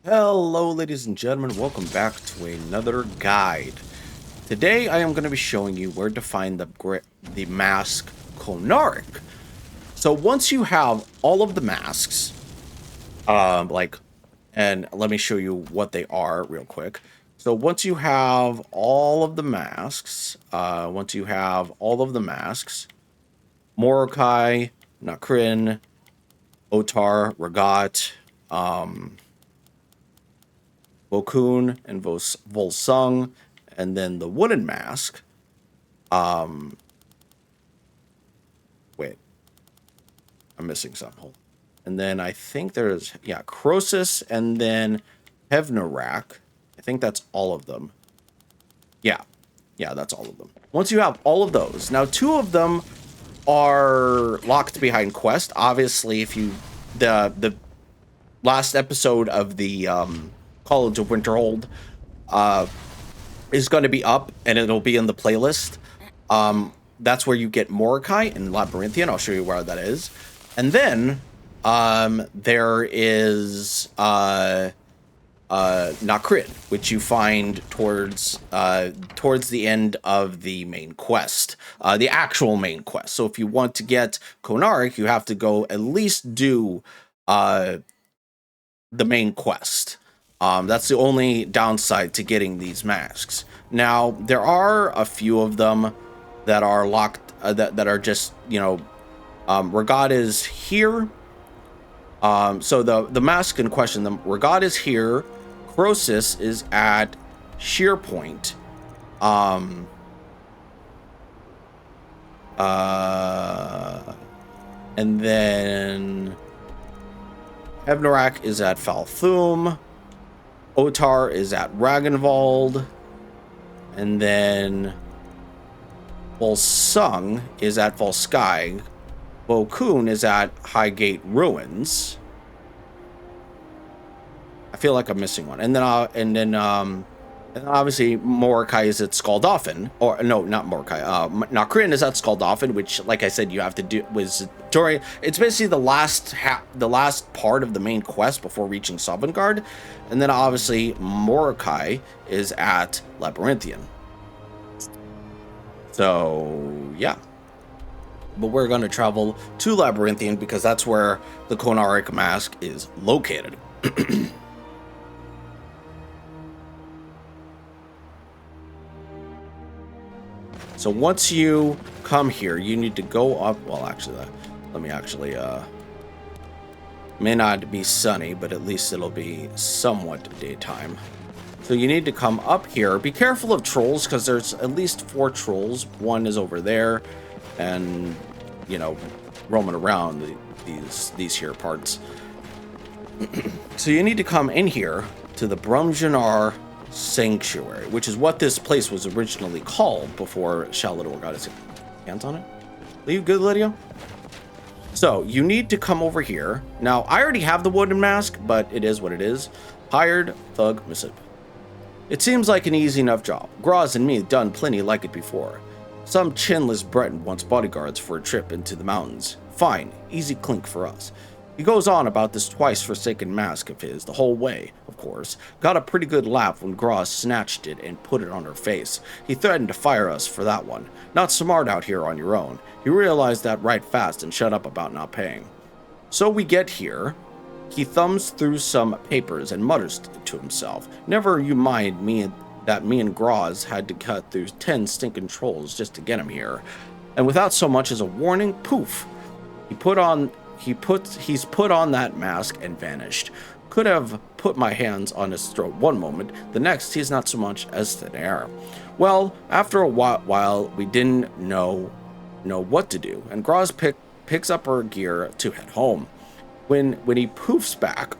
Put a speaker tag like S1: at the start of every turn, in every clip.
S1: Hello, ladies and gentlemen. Welcome back to another guide. Today, I am going to be showing you where to find the mask Konahrik. So once you have all of the masks, and let me show you what they are real quick. So once you have all of the masks, Morokai, Nakrin, Otar, Ragat, Vokun and Volsung, and then the wooden mask. Wait, I'm missing something. Hold on. And then I think there's Croesus and then Hevnarak. I think that's all of them. Yeah, that's all of them. Once you have all of those, now two of them are locked behind quest. Obviously, if you the last episode of the College of Winterhold is going to be up, and it'll be in the playlist. That's where you get Morokai and Labyrinthian. I'll show you where that is. And then there is Nakrid, which you find towards the end of the main quest, the actual main quest. So if you want to get Konahrik, you have to go at least do the main quest. That's the only downside to getting these masks. Now, there are a few of them that are locked, that are just, Regard is here. So the mask in question, the Regard is here. Croesus is at Sheer Point. And then Evnarak is at Falthum. Otar is at Ragnvald, and then Volsung is at Volskag. Vokun is at Highgate Ruins. I feel like I'm missing one. And then obviously Morokai is at Skaldofn, or no, not Morokai. Nakrin is at Skaldofn, which, like I said, you have to do during. It's basically the last part of the main quest before reaching Sovngarde, and then obviously Morokai is at Labyrinthian. So yeah, but we're going to travel to Labyrinthian because that's where the Konahrik mask is located. So once you come here, you need to go up. Well, actually, let me actually. May not be sunny, but at least it'll be somewhat daytime. So you need to come up here. Be careful of trolls because there's at least 4 trolls. One is over there, and roaming around these here parts. So you need to come in here to the Bromjunaar Sanctuary, which is what this place was originally called before Shalador got his hands on it. Are you good, Lydia? So you need to come over here. Now, I already have the wooden mask, but it is what it is. Hired thug missive. It seems like an easy enough job. Graz and me done plenty like it before. Some chinless Breton wants bodyguards for a trip into the mountains. Fine, easy clink for us. He goes on about this twice-forsaken mask of his the whole way, of course. Got a pretty good laugh when Graz snatched it and put it on her face. He threatened to fire us for that one. Not smart out here on your own. He realized that right fast and shut up about not paying. So we get here. He thumbs through some papers and mutters to himself. Never you mind me and Graz had to cut through 10 stinking trolls just to get him here. And without so much as a warning, poof. He's put on that mask and vanished. Could have put my hands on his throat one moment, the next he's not so much as thin air. Well, after a while we didn't know what to do, and Graz picks up her gear to head home. When he poofs back,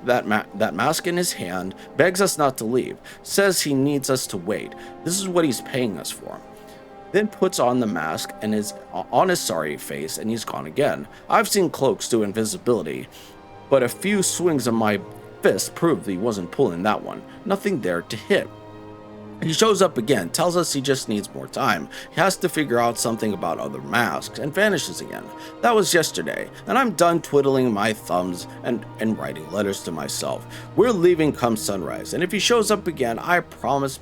S1: that mask in his hand, begs us not to leave, says he needs us to wait. This is what he's paying us for. Then puts on the mask and is on his sorry face, and he's gone again. I've seen cloaks do invisibility, but a few swings of my fist proved he wasn't pulling that one. Nothing there to hit. He shows up again, tells us he just needs more time. He has to figure out something about other masks, and vanishes again. That was yesterday, and I'm done twiddling my thumbs and writing letters to myself. We're leaving come sunrise, and if he shows up again, I promise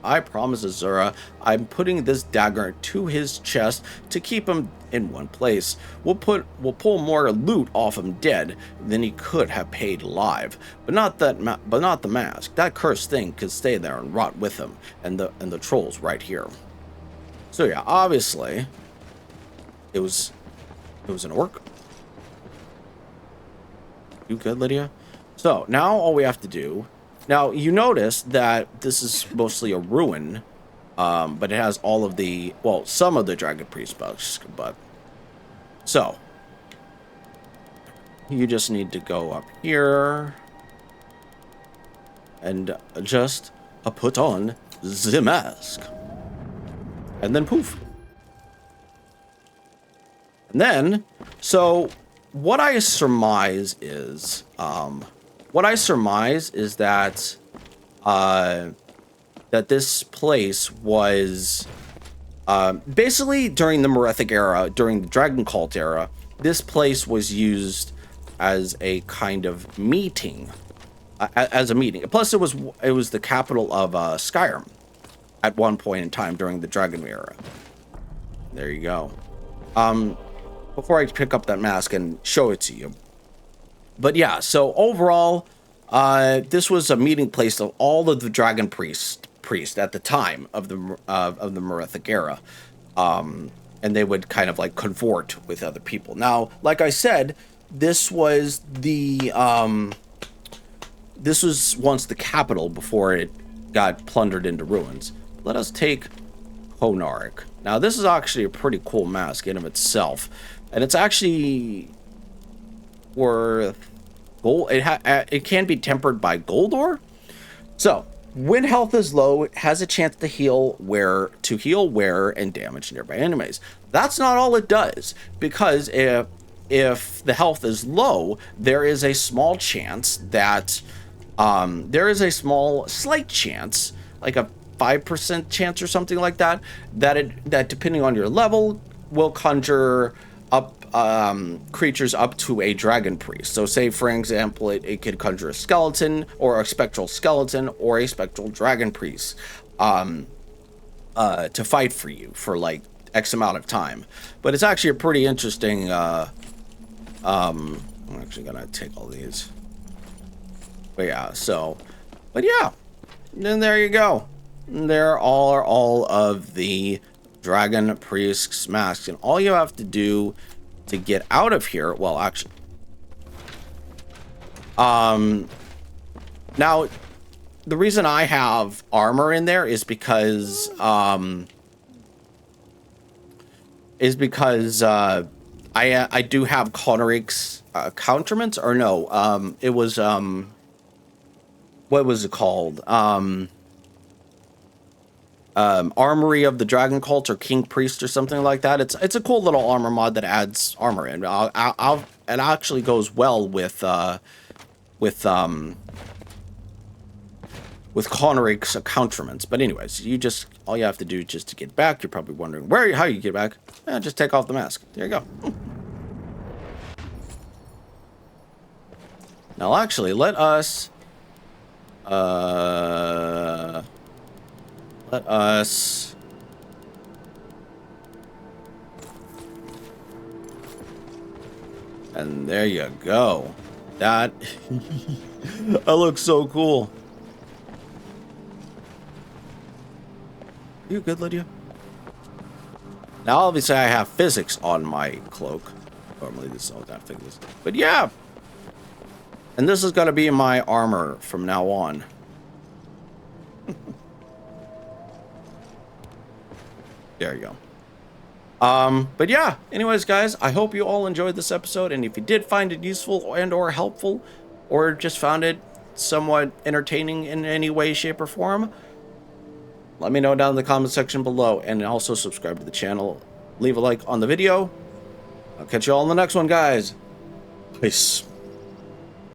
S1: Azura, I'm putting this dagger to his chest to keep him in one place. We'll pull more loot off him dead than he could have paid alive. But not the mask. That cursed thing could stay there and rot with him, and the trolls right here. So yeah, obviously, it was an orc. You good, Lydia? So now all we have to do. Now, you notice that this is mostly a ruin, but it has all of the, well, some of the Dragon Priest bugs, but, so, you just need to go up here, and just put on the mask, and then poof. And then, so, what I surmise is that that this place was basically during the Merethic era, during the Dragon Cult era, this place was used as a kind of meeting, Plus, it was the capital of Skyrim at one point in time during the Dragon era. There you go. Before I pick up that mask and show it to you. But yeah, so overall, this was a meeting place of all of the Dragon Priest at the time of the Merethic era, and they would kind of like convert with other people. Now, like I said, this was once the capital before it got plundered into ruins. Let us take Konahrik. Now, this is actually a pretty cool mask in of itself, and it's actually worth gold. It can be tempered by gold ore. So when health is low, it has a chance to heal wear and damage nearby enemies. That's not all it does, because if the health is low, there is a small chance that slight chance, like a 5% chance or something like that, that depending on your level will conjure up creatures up to a Dragon Priest. So say, for example, it could conjure a skeleton, or a spectral skeleton, or a spectral Dragon Priest to fight for you for like X amount of time. But it's actually a pretty interesting I'm actually gonna take all these. But yeah, then there you go. There are all of the Dragon Priest's masks, and all you have to do to get out of here, well, actually, now the reason I have armor in there is because I do have Konarik's counterments, or no, it was what was it called? Armory of the Dragon Cult, or King Priest, or something like that. It's a cool little armor mod that adds armor in. It actually goes well with Konarik's accoutrements. But anyways, all you have to do just to get back. You're probably wondering how you get back. Just take off the mask. There you go. Now, actually, let us. And there you go. That looks so cool. You good, Lydia? Now, obviously, I have physics on my cloak. Normally, this is all that physics. But yeah. And this is going to be my armor from now on. There you go. But yeah, anyways, guys, I hope you all enjoyed this episode, and if you did find it useful and or helpful, or just found it somewhat entertaining in any way, shape, or form, let me know down in the comment section below, and also subscribe to the channel. Leave a like on the video. I'll catch you all in the next one, guys. Peace.